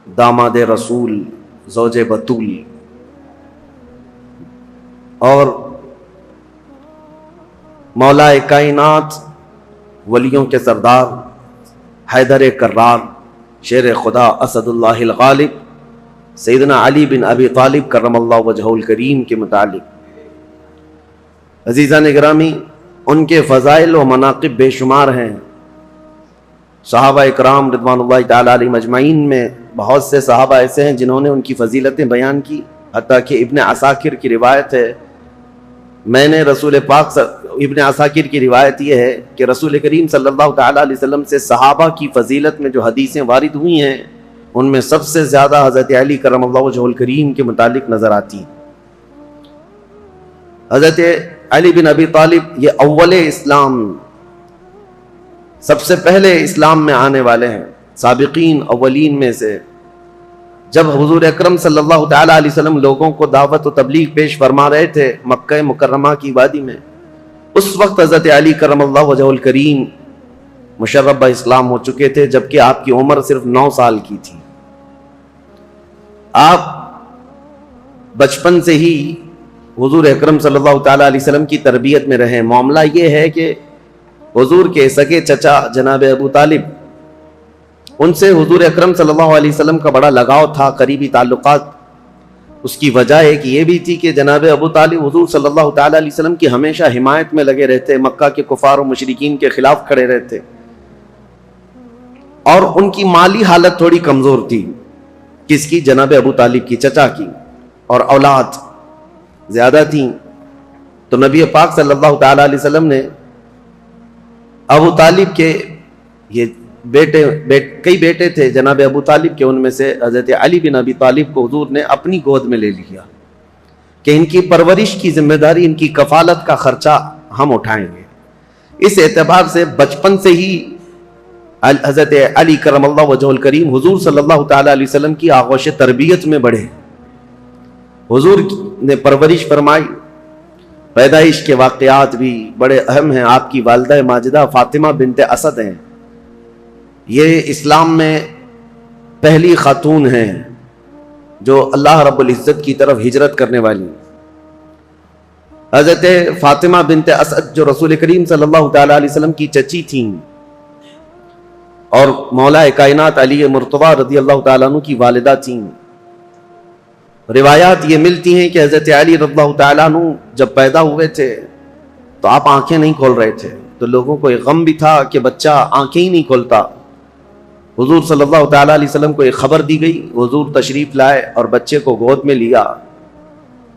داماد رسول، زوج بطول، اور مولا کائنات، ولیوں کے سردار، حیدر کرار، شیر خدا، اسد اللہ الغالب، سیدنا علی بن ابی طالب کرم اللہ وجہہ الکریم کے متعلق عزیزان گرامی ان کے فضائل و مناقب بے شمار ہیں۔ صحابہ اکرام رضوان اللہ تعالی علیہم اجمعین میں بہت سے صحابہ ایسے ہیں جنہوں نے ان کی فضیلتیں بیان کی، حتیٰ کہ ابن عساکر کی روایت ہے، میں نے رسول پاک ابن عساکر کی روایت یہ ہے کہ رسول کریم صلی اللہ تعالی علیہ وسلم سے صحابہ کی فضیلت میں جو حدیثیں وارد ہوئی ہیں ان میں سب سے زیادہ حضرت علی کرم اللہ وجہہ الکریم کے متعلق نظر آتی ہیں۔ حضرت علی بن ابی طالب یہ اول اسلام، سب سے پہلے اسلام میں آنے والے ہیں، سابقین اولین میں سے۔ جب حضور اکرم صلی اللہ تعالی علیہ وسلم لوگوں کو دعوت و تبلیغ پیش فرما رہے تھے مکہ مکرمہ کی وادی میں، اس وقت حضرت علی کرم اللہ وجہہ الکریم مشرف اسلام ہو چکے تھے، جبکہ آپ کی عمر صرف 9 سال کی تھی۔ آپ بچپن سے ہی حضور اکرم صلی اللہ تعالی علیہ وسلم کی تربیت میں رہے۔ معاملہ یہ ہے کہ حضور کے سگے چچا جناب ابو طالب، ان سے حضور اکرم صلی اللہ علیہ وسلم کا بڑا لگاؤ تھا، قریبی تعلقات۔ اس کی وجہ ایک یہ بھی تھی کہ جناب ابو طالب حضور صلی اللہ تعالی علیہ وسلم کی ہمیشہ حمایت میں لگے رہتے، مکہ کے کفار و مشرکین کے خلاف کھڑے رہتے، اور ان کی مالی حالت تھوڑی کمزور تھی۔ کس کی؟ جناب ابو طالب کی، چچا کی، اور اولاد زیادہ تھیں۔ تو نبی پاک صلی اللہ تعالی علیہ وسلم نے ابو طالب کے یہ کئی بیٹے تھے جناب ابو طالب کے، ان میں سے حضرت علی بن ابی طالب کو حضور نے اپنی گود میں لے لیا کہ ان کی پرورش کی ذمہ داری، ان کی کفالت کا خرچہ ہم اٹھائیں گے۔ اس اعتبار سے بچپن سے ہی حضرت علی کرم اللہ وجہہ الکریم حضور صلی اللہ تعالی علیہ وسلم کی آغوش تربیت میں بڑھے۔ حضور نے پرورش فرمائی۔ پیدائش کے واقعات بھی بڑے اہم ہیں۔ آپ کی والدہ ماجدہ فاطمہ بنت اسد ہیں، یہ اسلام میں پہلی خاتون ہیں جو اللہ رب العزت کی طرف ہجرت کرنے والی۔ حضرت فاطمہ بنت اسد جو رسول کریم صلی اللہ تعالی علیہ وسلم کی چچی تھیں اور مولا کائنات علی مرتضیٰ رضی اللہ تعالیٰ عنہ کی والدہ تھیں۔ روایات یہ ملتی ہیں کہ حضرت علی رضی اللہ تعالیٰ عنہ جب پیدا ہوئے تھے تو آپ آنکھیں نہیں کھول رہے تھے، تو لوگوں کو ایک غم بھی تھا کہ بچہ آنکھیں ہی نہیں کھولتا۔ حضور صلی اللہ تعالیٰ علیہ وسلم کو ایک خبر دی گئی، حضور تشریف لائے اور بچے کو گود میں لیا۔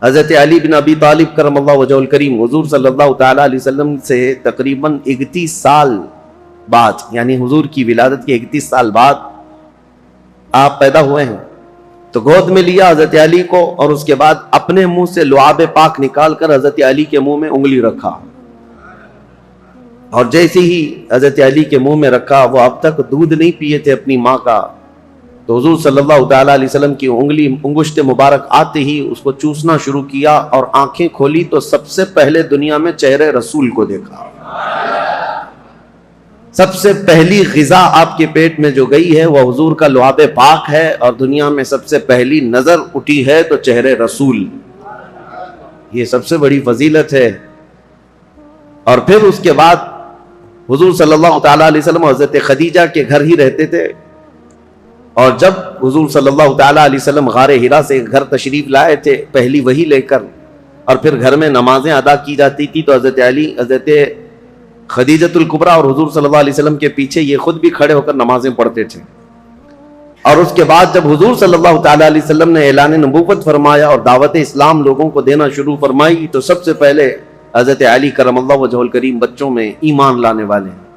حضرت علی بن ابی طالب کرم اللہ وجہہ الکریم حضور صلی اللہ تعالیٰ علیہ وسلم سے تقریباً 31 سال بعد، یعنی حضور کی ولادت کے 31 سال بعد آپ پیدا ہوئے ہیں، تو گود میں لیا حضرت علی کو، اور اس کے بعد اپنے منہ سے لعاب پاک نکال کر حضرت علی کے منہ میں انگلی رکھا، اور جیسے ہی حضرت علی کے منہ میں رکھا، وہ اب تک دودھ نہیں پیے تھے اپنی ماں کا، تو حضور صلی اللہ تعالیٰ علیہ وسلم کی انگشت مبارک آتے ہی اس کو چوسنا شروع کیا، اور آنکھیں کھولی تو سب سے پہلے دنیا میں چہرے رسول کو دیکھا۔ سب سے پہلی غذا آپ کے پیٹ میں جو گئی ہے وہ حضور کا لعاب پاک ہے، اور دنیا میں سب سے پہلی نظر اٹھی ہے تو چہرے رسول۔ یہ سب سے بڑی فضیلت ہے۔ اور پھر اس کے بعد حضور صلی اللہ تعالیٰ علیہ وسلم حضرت خدیجہ کے گھر ہی رہتے تھے، اور جب حضور صلی اللہ تعالیٰ علیہ وسلم غار حرا سے گھر تشریف لائے تھے پہلی وحی لے کر، اور پھر گھر میں نمازیں ادا کی جاتی تھی، تو حضرت علی، حضرت خدیجۃ الکبریٰ اور حضور صلی اللہ علیہ وسلم کے پیچھے یہ خود بھی کھڑے ہو کر نمازیں پڑھتے تھے۔ اور اس کے بعد جب حضور صلی اللہ تعالیٰ علیہ وسلم نے اعلان نبوت فرمایا اور دعوت اسلام لوگوں کو دینا شروع فرمائی، تو سب سے پہلے حضرت علی کرم اللہ وجہہ الکریم بچوں میں ایمان لانے والے ہیں۔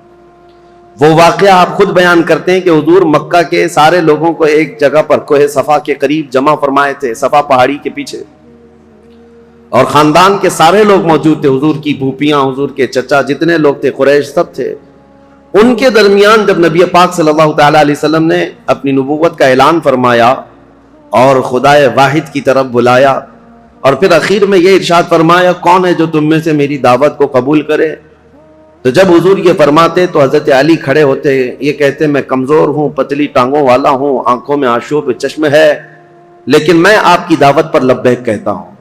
وہ واقعہ آپ خود بیان کرتے ہیں کہ حضور مکہ کے سارے لوگوں کو ایک جگہ پر کوہ صفا کے قریب جمع فرمائے تھے، صفا پہاڑی کے پیچھے، اور خاندان کے سارے لوگ موجود تھے، حضور کی پھوپھیاں، حضور کے چچا، جتنے لوگ تھے قریش سب تھے۔ ان کے درمیان جب نبی پاک صلی اللہ تعالیٰ علیہ وسلم نے اپنی نبوت کا اعلان فرمایا اور خدائے واحد کی طرف بلایا، اور پھر اخیر میں یہ ارشاد فرمایا، کون ہے جو تم میں سے میری دعوت کو قبول کرے؟ تو جب حضور یہ فرماتے تو حضرت علی کھڑے ہوتے، یہ کہتے میں کمزور ہوں، پتلی ٹانگوں والا ہوں، آنکھوں میں آشوب چشم ہے، لیکن میں آپ کی دعوت پر لبیک کہتا ہوں۔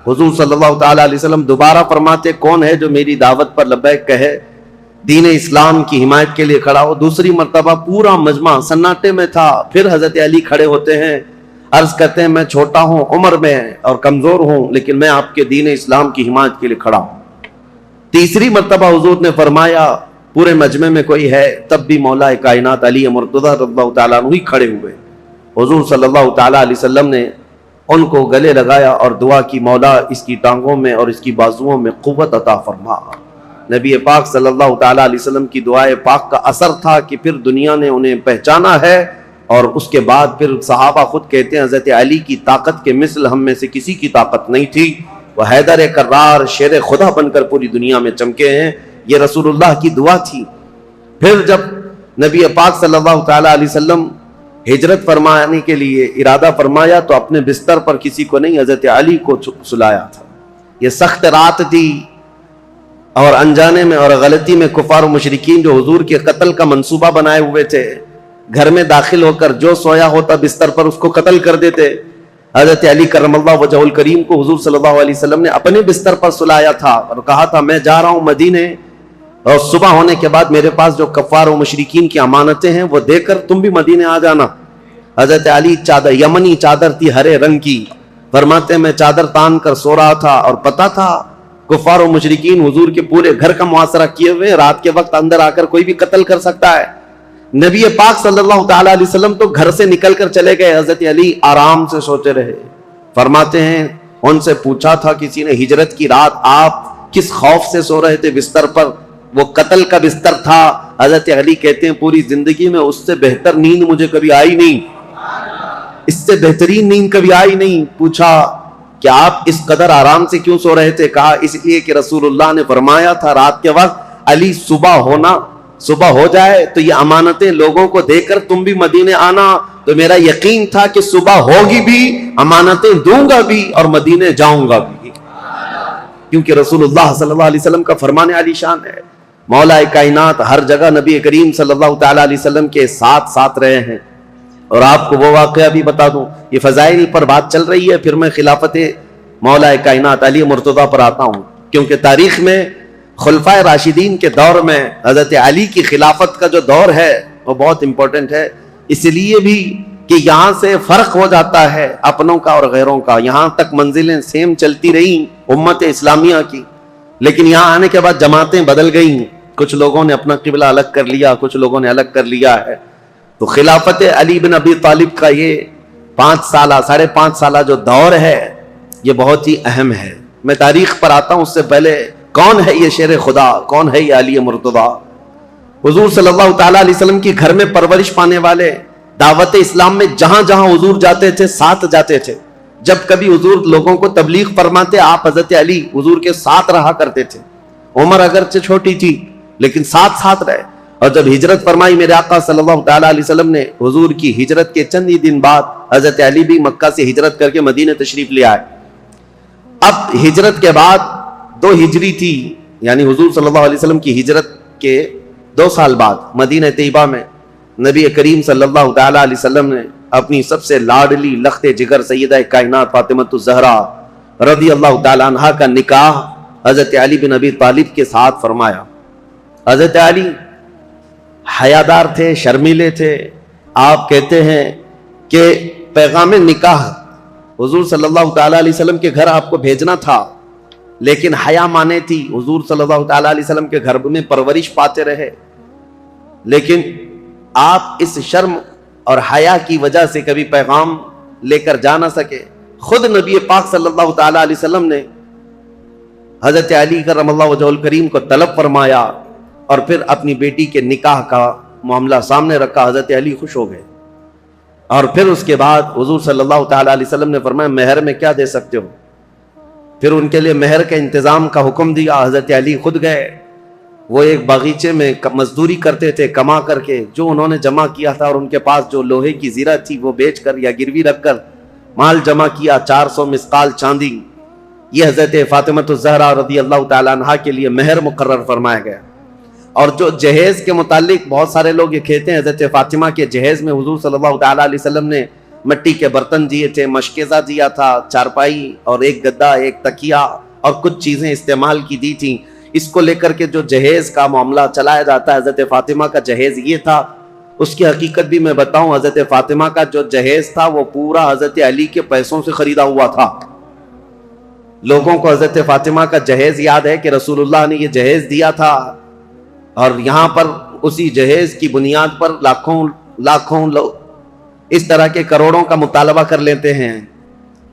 حضور صلی اللہ تعالیٰ علیہ وسلم دوبارہ فرماتے کون ہے جو میری دعوت پر لبیک کہے، دین اسلام کی حمایت کے لیے کھڑا ہو۔ دوسری مرتبہ پورا مجمع سناٹے میں تھا، پھر حضرت علی کھڑے ہوتے ہیں، عرض کرتے ہیں میں چھوٹا ہوں عمر میں اور کمزور ہوں، لیکن میں آپ کے دین اسلام کی حمایت کے لیے کھڑا ہوں۔ تیسری مرتبہ حضور نے فرمایا پورے مجمع میں کوئی ہے، تب بھی مولا کائنات علی مرتضیٰ رضی اللہ تعالیٰ عنہ ہی کھڑے ہوئے۔ حضور صلی اللہ تعالیٰ علیہ وسلم نے ان کو گلے لگایا اور دعا کی مولا اس کی ٹانگوں میں اور اس کی بازوؤں میں قوت عطا فرما۔ نبی پاک صلی اللہ تعالیٰ علیہ وسلم کی دعائے پاک کا اثر تھا کہ پھر دنیا نے انہیں پہچانا ہے، اور اس کے بعد پھر صحابہ خود کہتے ہیں حضرت علی کی طاقت کے مثل ہم میں سے کسی کی طاقت نہیں تھی، وہ حیدر کرار شیر خدا بن کر پوری دنیا میں چمکے ہیں۔ یہ رسول اللہ کی دعا تھی۔ پھر جب نبی پاک صلی اللہ تعالیٰ علیہ وسلم ہجرت فرمانے کے لیے ارادہ فرمایا تو اپنے بستر پر کسی کو نہیں، حضرت علی کو سلایا تھا۔ یہ سخت رات تھی، اور انجانے میں اور غلطی میں کفار و مشرکین جو حضور کے قتل کا منصوبہ بنائے ہوئے تھے، گھر میں داخل ہو کر جو سویا ہوتا بستر پر اس کو قتل کر دیتے۔ حضرت علی کرم اللہ وجہہ الکریم کو حضور صلی اللہ علیہ وسلم نے اپنے بستر پر سلایا تھا اور کہا تھا میں جا رہا ہوں مدینے، اور صبح ہونے کے بعد میرے پاس جو کفار و مشرکین کی امانتیں ہیں وہ دے کر تم بھی مدینے آ جانا۔ حضرت علی چادر، یمنی چادر تھی ہرے رنگ کی، فرماتے میں چادر تان کر سو رہا تھا اور پتا تھا کفار و مشرکین حضور کے پورے گھر کا محاصرہ کیے ہوئے، رات کے وقت اندر آ کر کوئی بھی قتل کر سکتا ہے۔ نبی پاک صلی اللہ تعالیٰ علیہ وسلم تو گھر سے نکل کر چلے گئے، حضرت علی آرام سے سوتے رہے۔ فرماتے ہیں ان سے پوچھا تھا کسی نے ہجرت کی رات آپ کس خوف سے سو رہے تھے بستر پر؟ وہ قتل کا بستر تھا۔ حضرت علی کہتے ہیں پوری زندگی میں اس سے بہتر نیند مجھے کبھی آئی نہیں، اس سے بہترین نیند کبھی آئی نہیں۔ پوچھا کہ آپ اس قدر آرام سے کیوں سو رہے تھے؟ کہا اس لیے کہ رسول اللہ نے فرمایا تھا رات کے وقت علی صبح ہو جائے تو یہ امانتیں لوگوں کو دے کر تم بھی مدینے آنا، تو میرا یقین تھا کہ صبح ہوگی بھی، امانتیں دوں گا بھی اور مدینے جاؤں گا بھی، کیونکہ رسول اللہ صلی اللہ علیہ وسلم کا فرمان علی شان ہے۔ مولا کائنات ہر جگہ نبی کریم صلی اللہ تعالیٰ علیہ وسلم کے ساتھ رہے ہیں۔ اور آپ کو وہ واقعہ بھی بتا دوں، یہ فضائل پر بات چل رہی ہے، پھر میں خلافت مولا کائنات علی مرتضیٰ پر آتا ہوں، کیونکہ تاریخ میں خلفائے راشدین کے دور میں حضرت علی کی خلافت کا جو دور ہے وہ بہت امپورٹنٹ ہے، اس لیے بھی کہ یہاں سے فرق ہو جاتا ہے اپنوں کا اور غیروں کا۔ یہاں تک منزلیں سیم چلتی رہیں امت اسلامیہ کی، لیکن یہاں آنے کے بعد جماعتیں بدل گئیں، کچھ لوگوں نے اپنا قبلہ الگ کر لیا، کچھ لوگوں نے الگ کر لیا ہے۔ تو خلافت علی بن ابی طالب کا یہ 5.5 سالہ جو دور ہے یہ بہت ہی اہم ہے۔ میں تاریخ پر آتا ہوں، اس سے پہلے کون ہے یہ شیر خدا، کون ہے یہ علی مرتضیٰ؟ حضور صلی اللہ تعالیٰ علیہ وسلم کی گھر میں پرورش پانے والے، دعوت اسلام میں جہاں جہاں حضور جاتے تھے ساتھ جاتے تھے۔ جب کبھی حضور لوگوں کو تبلیغ فرماتے آپ حضرت علی حضور کے ساتھ رہا کرتے تھے۔ عمر اگرچہ چھوٹی تھی لیکن ساتھ رہے، اور جب ہجرت فرمائی میرے آقا صلی اللہ تعالیٰ علیہ وسلم نے، حضور کی ہجرت کے چند ہی دن بعد حضرت علی بھی مکہ سے ہجرت کر کے مدینہ تشریف لے آئے۔ اب ہجرت کے بعد 2 ہجری تھی، یعنی حضور صلی اللہ علیہ وسلم کی ہجرت کے 2 سال بعد مدینہ طیبہ میں نبی کریم صلی اللہ تعالیٰ علیہ وسلم نے اپنی سب سے لاڈلی لخت جگر سیدہ کائنات فاطمۃ الزہرا رضی اللہ تعالیٰ عنہا کا نکاح حضرت علی بن ابی طالب کے ساتھ فرمایا۔ حضرت علی حیادار تھے، شرمیلے تھے۔ آپ کہتے ہیں کہ پیغام نکاح حضور صلی اللہ تعالیٰ علیہ وسلم کے گھر آپ کو بھیجنا تھا، لیکن حیا مانے تھی۔ حضور صلی اللہ تعالیٰ علیہ وسلم کے گھر میں پرورش پاتے رہے، لیکن آپ اس شرم اور حیا کی وجہ سے کبھی پیغام لے کر جا نہ سکے۔ خود نبی پاک صلی اللہ تعالیٰ علیہ وسلم نے حضرت علی کرم اللہ وجہہ الکریم کو طلب فرمایا اور پھر اپنی بیٹی کے نکاح کا معاملہ سامنے رکھا۔ حضرت علی خوش ہو گئے، اور پھر اس کے بعد حضور صلی اللہ تعالیٰ علیہ وسلم نے فرمایا مہر میں کیا دے سکتے ہو؟ پھر ان کے لیے مہر کے انتظام کا حکم دیا۔ حضرت علی خود گئے، وہ ایک باغیچے میں مزدوری کرتے تھے، کما کر کے جو انہوں نے جمع کیا تھا اور ان کے پاس جو لوہے کی زیرہ تھی وہ بیچ کر یا گروی رکھ کر مال جمع کیا، 400 مسقال چاندی۔ یہ حضرت فاطمۃ الزہرا رضی اللہ تعالیٰ عنہا کے لیے مہر مقرر فرمایا گیا۔ اور جو جہیز کے متعلق بہت سارے لوگ یہ کہتے ہیں حضرت فاطمہ کے جہیز میں حضور صلی اللہ تعالیٰ علیہ وسلم نے مٹی کے برتن دیے تھے، مشکیزہ دیا تھا، چارپائی اور ایک گدا، ایک تکیہ اور کچھ چیزیں استعمال کی دی تھیں۔ اس کو لے کر کے جو جہیز کا معاملہ چلایا جاتا ہے، حضرت فاطمہ کا جہیز یہ تھا۔ اس کی حقیقت بھی میں بتاؤں، حضرت فاطمہ کا جو جہیز تھا وہ پورا حضرت علی کے پیسوں سے خریدا ہوا تھا۔ لوگوں کو حضرت فاطمہ کا جہیز یاد ہے کہ رسول اللہ نے یہ جہیز دیا تھا، اور یہاں پر اسی جہیز کی بنیاد پر لاکھوں لوگ اس طرح کے کروڑوں کا مطالبہ کر لیتے ہیں۔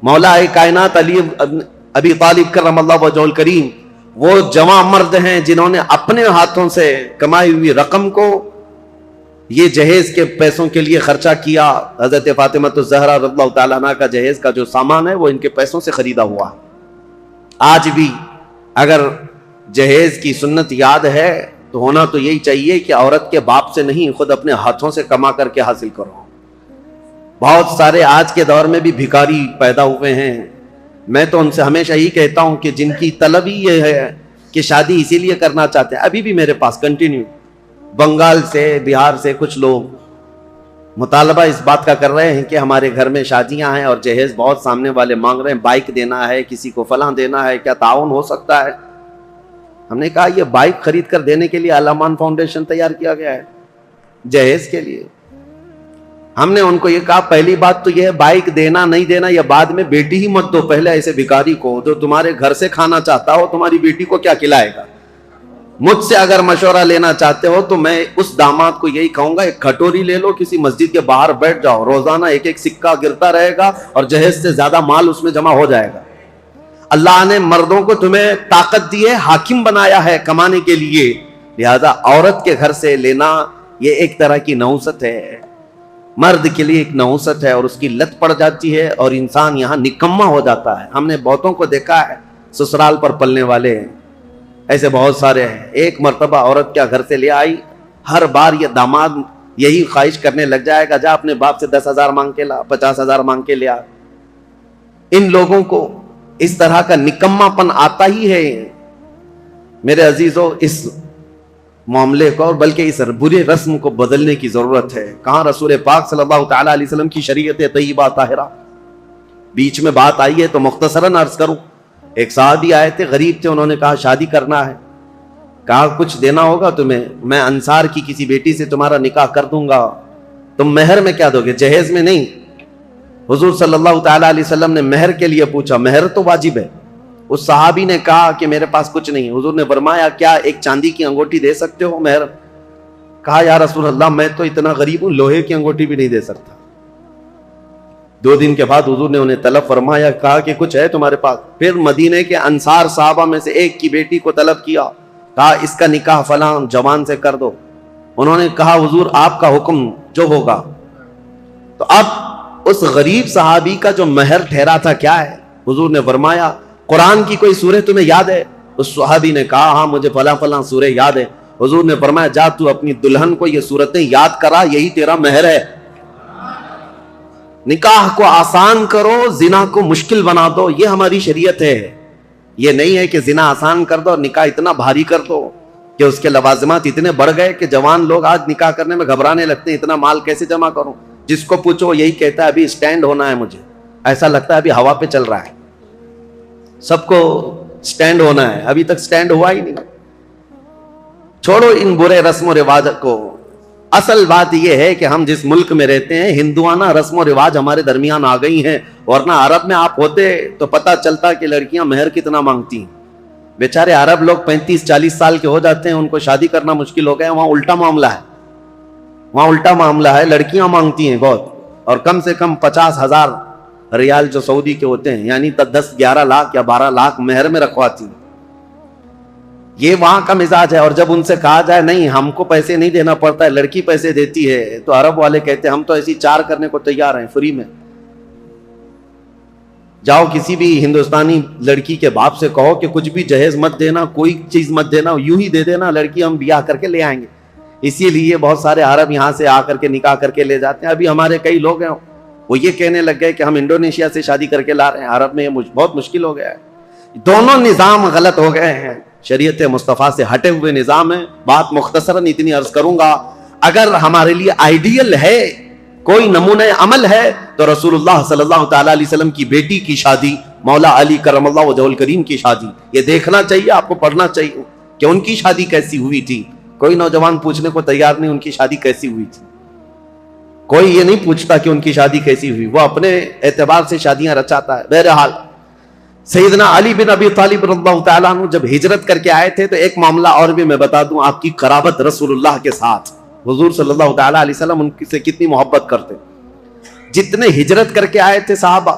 مولا کائنات علی ابی طالب کرم اللہ وجہہ الکریم وہ جواں مرد ہیں جنہوں نے اپنے ہاتھوں سے کمائی ہوئی رقم کو یہ جہیز کے پیسوں کے لیے خرچہ کیا۔ حضرت فاطمہ الزہرا رضی اللہ تعالیٰ عنہ کا جہیز کا جو سامان ہے وہ ان کے پیسوں سے خریدا ہوا۔ آج بھی اگر جہیز کی سنت یاد ہے تو ہونا تو یہی چاہیے کہ عورت کے باپ سے نہیں، خود اپنے ہاتھوں سے کما کر کے حاصل کرو۔ بہت سارے آج کے دور میں بھی بھکاری پیدا ہوئے ہیں۔ میں تو ان سے ہمیشہ ہی کہتا ہوں کہ جن کی طلب ہی یہ ہے کہ شادی اسی لیے کرنا چاہتے ہیں، ابھی بھی میرے پاس کنٹینیو بنگال سے، بہار سے کچھ لوگ مطالبہ اس بات کا کر رہے ہیں کہ ہمارے گھر میں شادیاں ہیں اور جہیز بہت سامنے والے مانگ رہے ہیں، بائک دینا ہے، کسی کو فلاں دینا ہے، کیا تعاون ہو سکتا ہے؟ ہم نے کہا یہ بائک خرید کر دینے کے لیے علامان فاؤنڈیشن تیار کیا گیا ہے، جہیز کے لیے۔ ہم نے ان کو یہ کہا پہلی بات تو یہ ہے بائک دینا نہیں دینا یہ بعد میں، بیٹی ہی مت دو پہلے ایسے بھکاری کو جو تمہارے گھر سے کھانا چاہتا ہو، تمہاری بیٹی کو کیا کھلائے گا؟ مجھ سے اگر مشورہ لینا چاہتے ہو تو میں اس داماد کو یہی کہوں گا ایک کھٹوری لے لو، کسی مسجد کے باہر بیٹھ جاؤ، روزانہ ایک ایک سکہ گرتا رہے گا اور جہیز سے زیادہ مال اس میں جمع ہو جائے گا۔ اللہ نے مردوں کو تمہیں طاقت دی ہے، حاکم بنایا ہے کمانے کے لیے، لہذا عورت کے گھر سے لینا یہ ایک طرح کی نحوست ہے، مرد کے لیے ایک نحوست ہے، اور اس کی لت پڑ جاتی ہے اور انسان یہاں نکما ہو جاتا ہے۔ ہم نے بہتوں کو دیکھا ہے سسرال پر پلنے والے ہیں، ایسے بہت سارے ہیں۔ ایک مرتبہ عورت کیا گھر سے لے آئی، ہر بار یہ داماد یہی خواہش کرنے لگ جائے گا، جا اپنے باپ سے 10,000 مانگ کے لا، 50,000 مانگ کے لیا۔ ان لوگوں کو اس طرح کا نکما پن آتا ہی ہے۔ میرے عزیزو، اس معاملے کو اور بلکہ اس برے رسم کو بدلنے کی ضرورت ہے۔ کہاں رسول پاک صلی اللہ تعالیٰ علیہ وسلم کی شریعت طیبہ طاہرہ۔ بیچ میں بات آئی ہے تو مختصراً عرض کروں، ایک صحابی آئے تھے، غریب تھے، انہوں نے کہا شادی کرنا ہے، کہا کچھ دینا ہوگا تمہیں، میں انصار کی کسی بیٹی سے تمہارا نکاح کر دوں گا، تم مہر میں کیا دو گے؟ جہیز میں نہیں۔ حضور صلی اللہ تعالیٰ علیہ وسلم نے مہر کے لیے پوچھا، مہر تو واجب ہے۔ اس صحابی نے کہا کہ میرے پاس کچھ نہیں۔ حضور نے فرمایا کیا ایک چاندی کی انگوٹھی دے سکتے ہو مہر؟ کہا یا رسول اللہ میں تو اتنا غریب ہوں، لوہے کی انگوٹھی بھی نہیں دے سکتا۔ 2 دن کے بعد حضور نے انہیں طلب فرمایا، کہا کہ کچھ ہے تمہارے پاس؟ پھر مدینے کے انصار صحابہ میں سے ایک کی بیٹی کو طلب کیا، کہا اس کا نکاح فلاں جوان سے کر دو۔ انہوں نے کہا حضور آپ کا حکم جو ہوگا۔ تو اب اس غریب صحابی کا جو مہر ٹھہرا تھا کیا ہے؟ حضور نے فرمایا قرآن کی کوئی سورہ تمہیں یاد ہے؟ اس صحابی نے کہا ہاں مجھے فلاں فلاں سورہ یاد ہے۔ حضور نے فرمایا جا تو اپنی دلہن کو یہ سورتیں یاد کرا، یہی تیرا مہر ہے۔ نکاح کو آسان کرو، زنا کو مشکل بنا دو، یہ ہماری شریعت ہے۔ یہ نہیں ہے کہ زنا آسان کر دو اور نکاح اتنا بھاری کر دو کہ اس کے لوازمات اتنے بڑھ گئے کہ جوان لوگ آج نکاح کرنے میں گھبرانے لگتے ہیں، اتنا مال کیسے جمع کروں؟ جس کو پوچھو یہی کہتا ہے ابھی سٹینڈ ہونا ہے، مجھے ایسا لگتا ہے ابھی ہوا پہ چل رہا ہے، سب کو سٹینڈ ہونا ہے، ابھی تک سٹینڈ ہوا ہی نہیں۔ چھوڑو ان برے رسم و رواج کو، اصل بات یہ ہے کہ ہم جس ملک میں رہتے ہیں ہندوانہ رسم و رواج ہمارے درمیان آ گئی ہیں، ورنہ عرب میں آپ ہوتے تو پتہ چلتا کہ لڑکیاں مہر کتنا مانگتی ہیں۔ بیچارے عرب لوگ 35-40 سال کے ہو جاتے ہیں، ان کو شادی کرنا مشکل ہو گیا۔ وہاں الٹا معاملہ ہے، وہاں الٹا معاملہ ہے، لڑکیاں مانگتی ہیں بہت، اور کم سے کم 50,000 ریال جو سعودی کے ہوتے ہیں، یعنی 10-11 لاکھ یا 12 لاکھ مہر میں رکھواتی ہیں۔ یہ وہاں کا مزاج ہے۔ اور جب ان سے کہا جائے نہیں ہم کو پیسے نہیں دینا پڑتا ہے، لڑکی پیسے دیتی ہے، تو عرب والے کہتے ہیں ہم تو ایسی 4 کرنے کو تیار ہیں فری میں۔ جاؤ کسی بھی ہندوستانی لڑکی کے باپ سے کہو کہ کچھ بھی جہیز مت دینا، کوئی چیز مت دینا، یوں ہی دے دینا، لڑکی ہم بیاہ کر کے لے آئیں گے۔ اسی لیے بہت سارے عرب یہاں سے آ کر کے نکاح کر کے لے جاتے ہیں۔ ابھی ہمارے کئی لوگ ہیں وہ یہ کہنے لگ گئے کہ ہم انڈونیشیا سے شادی کر کے لا رہے ہیں، عرب میں یہ بہت مشکل ہو گیا ہے۔ دونوں نظام غلط ہو گئے ہیں۔ شریعت مصطفیٰ سے ہٹے ہوئے نظام ہے. بات مختصراً اتنی عرض کروں گا, اگر ہمارے لیے آئیڈیل ہے, کوئی نمونہ عمل ہے, تو رسول اللہ صلی اللہ تعالی علیہ وسلم کی بیٹی کی شادی, مولا علی کرم اللہ وجہہ الکریم کی شادی, یہ دیکھنا چاہیے, آپ کو پڑھنا چاہیے کہ ان کی شادی کیسی ہوئی تھی. کوئی نوجوان پوچھنے کو تیار نہیں ان کی شادی کیسی ہوئی تھی, کوئی یہ نہیں پوچھتا کہ ان کی شادی کیسی ہوئی, وہ اپنے اعتبار سے شادیاں رچاتا ہے. بہرحال سیدنا علی بن ابی طالب رضی اللہ تعالیٰ عنہ جب ہجرت کر کے آئے تھے, تو ایک معاملہ اور بھی میں بتا دوں, آپ کی قرابت رسول اللہ کے ساتھ, حضور صلی اللہ تعالیٰ علیہ وسلم ان سے کتنی محبت کرتے. جتنے ہجرت کر کے آئے تھے صحابہ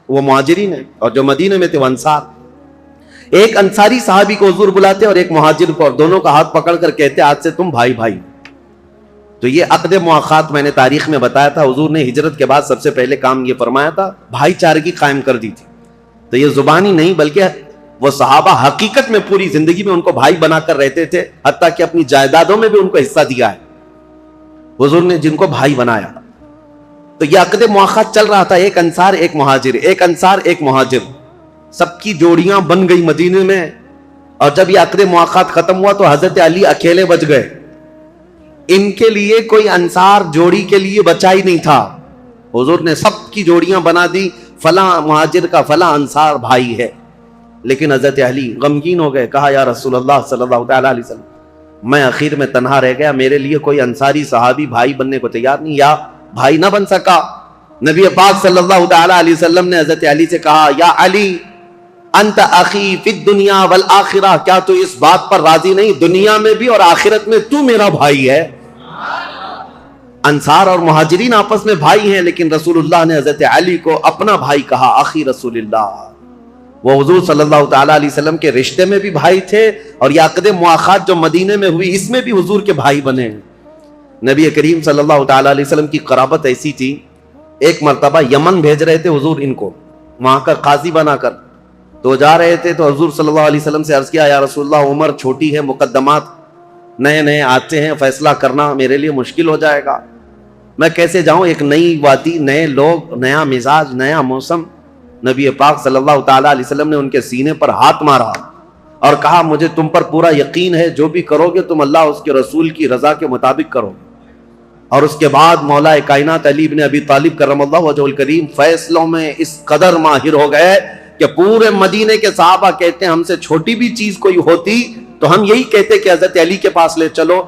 وہ مہاجرین ہیں, اور جو مدینے میں تھے وہ انصار. ایک انصاری صحابی کو حضور بلاتے اور ایک مہاجر کو, اور دونوں کا ہاتھ پکڑ کر کہتے آج سے تم بھائی بھائی. تو یہ عقد مؤاخات میں نے تاریخ میں بتایا تھا, حضور نے ہجرت کے بعد سب سے پہلے کام یہ فرمایا تھا, بھائی چارگی قائم کر دی تھی. تو یہ زبانی نہیں بلکہ وہ صحابہ حقیقت میں پوری زندگی میں ان کو بھائی بنا کر رہتے تھے, حتیٰ کہ اپنی جائیدادوں میں بھی ان کو حصہ دیا ہے حضور نے, جن کو بھائی بنایا. تو یہ عقد مؤاخات چل رہا تھا, ایک انصار ایک مہاجر, ایک انصار ایک مہاجر, سب کی جوڑیاں بن گئی مدینے میں. اور جب یہ عقد مؤاخات ختم ہوا تو حضرت علی اکیلے بچ گئے, ان کے لیے کوئی انصار جوڑی کے لیے بچا ہی نہیں تھا. حضور نے سب کی جوڑیاں بنا دی, فلاں مہاجر کا فلاں انصار بھائی ہے. لیکن حضرت علی غمگین ہو گئے, کہا یا رسول اللہ صلی اللہ تعالیٰ علیہ وسلم, میں اخیر میں تنہا رہ گیا, میرے لیے کوئی انصاری صحابی بھائی بننے کو تیار نہیں, یا بھائی نہ بن سکا. نبی پاک صلی اللہ تعالیٰ علیہ وسلم نے حضرت علی سے کہا, یا علی انت اخی فی الدنیا والآخرہ, کیا تو اس بات پر راضی نہیں دنیا میں بھی اور آخرت میں تو میرا بھائی ہے. انصار اور مہاجرین آپس میں بھائی ہیں, لیکن رسول اللہ نے حضرت علی کو اپنا بھائی کہا, اخی رسول اللہ. وہ حضور صلی اللہ تعالیٰ علیہ وسلم کے رشتے میں بھی بھائی تھے, اور یہ عقد مؤاخات جو مدینے میں ہوئی اس میں بھی حضور کے بھائی بنے. نبی کریم صلی اللہ تعالیٰ علیہ وسلم کی قرابت ایسی تھی, ایک مرتبہ یمن بھیج رہے تھے حضور ان کو وہاں کا قاضی بنا کر, تو جا رہے تھے تو حضور صلی اللہ علیہ وسلم سے عرض کیا, یا رسول اللہ عمر چھوٹی ہے, مقدمات نئے نئے آتے ہیں, فیصلہ کرنا میرے لیے مشکل ہو جائے گا, میں کیسے جاؤں, ایک نئی وادی, نئے لوگ, نیا مزاج, نیا موسم. نبی پاک صلی اللہ تعالیٰ علیہ وسلم نے ان کے سینے پر ہاتھ مارا اور کہا, مجھے تم پر پورا یقین ہے, جو بھی کرو گے تم اللہ اس کے رسول کی رضا کے مطابق کرو. اور اس کے بعد مولا کائنات علی بن ابی طالب کرم اللہ وجہہ الکریم فیصلوں میں اس قدر ماہر ہو گئے کہ پورے مدینے کے صحابہ کہتے ہیں, ہم سے چھوٹی بھی چیز کوئی ہوتی تو ہم یہی کہتے کہ حضرت علی کے پاس لے چلو,